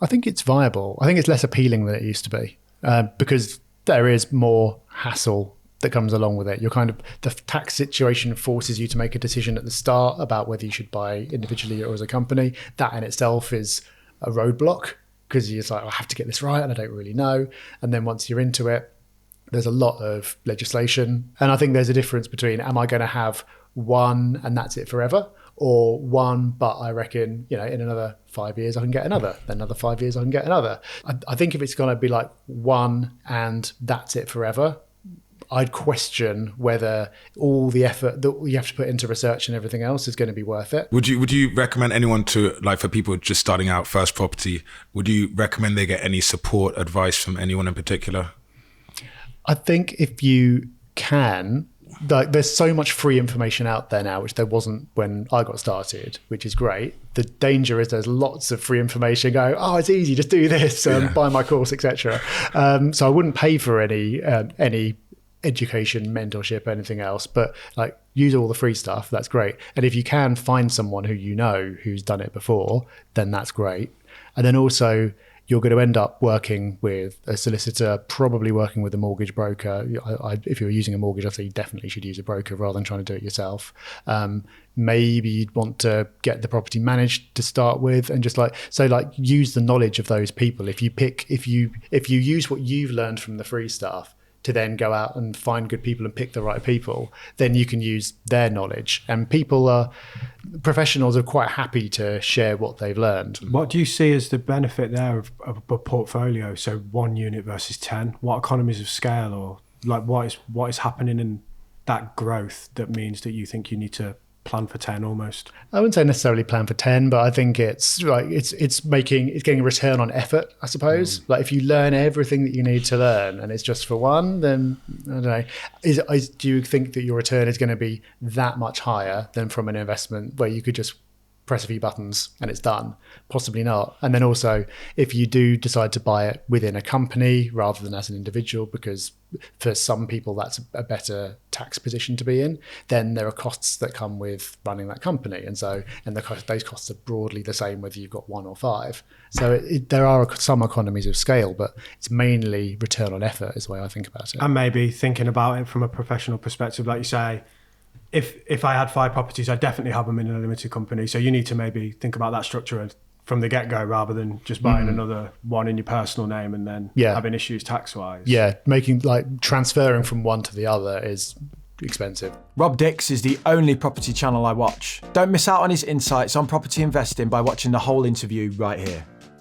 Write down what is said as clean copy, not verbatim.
I think it's viable. I think it's less appealing than it used to be because there is more hassle that comes along with it. The tax situation forces you to make a decision at the start about whether you should buy individually or as a company. That in itself is a roadblock because you're like, I have to get this right and I don't really know. And then once you're into it, there's a lot of legislation. And I think there's a difference between, am I going to have one and that's it forever? Or one, but I reckon, in another 5 years I can get another, then another 5 years I can get another. I think if it's going to be like one and that's it forever, I'd question whether all the effort that you have to put into research and everything else is going to be worth it. Would you recommend anyone to, like for people just starting out first property, would you recommend they get any support, advice from anyone in particular? I think if you can, there's so much free information out there now, which there wasn't when I got started, which is great. The danger is there's lots of free information going, oh, it's easy, just do this, buy my course, etc. So I wouldn't pay for any education, mentorship, anything else, but like use all the free stuff. That's great. And if you can find someone who's done it before, then that's great. And then also, you're going to end up working with a solicitor, probably working with a mortgage broker. If you're using a mortgage, I'd say you definitely should use a broker rather than trying to do it yourself. Maybe you'd want to get the property managed to start with, and just use the knowledge of those people. If you use what you've learned from the free stuff to then go out and find good people and pick the right people, then you can use their knowledge. And professionals are quite happy to share what they've learned. What do you see as the benefit there of a portfolio? So 1 unit versus 10, what economies of scale, or like what is happening in that growth that means that you think you need to plan for 10 almost? I wouldn't say necessarily plan for 10, but I think it's getting a return on effort, I suppose. Like if you learn everything that you need to learn and it's just for one, then I don't know. Do you think that your return is going to be that much higher than from an investment where you could just press a few buttons and it's done? Possibly not. And then also, if you do decide to buy it within a company rather than as an individual, because for some people that's a better tax position to be in, then there are costs that come with running that company. And those costs are broadly the same whether you've got 1 or 5. So there are some economies of scale, but it's mainly return on effort is the way I think about it. And maybe thinking about it from a professional perspective, like you say, if I had 5 properties, I'd definitely have them in a limited company. So you need to maybe think about that structure from the get-go rather than just buying another one in your personal name and then having issues tax-wise. Yeah, transferring from one to the other is expensive. Rob Dix is the only property channel I watch. Don't miss out on his insights on property investing by watching the whole interview right here.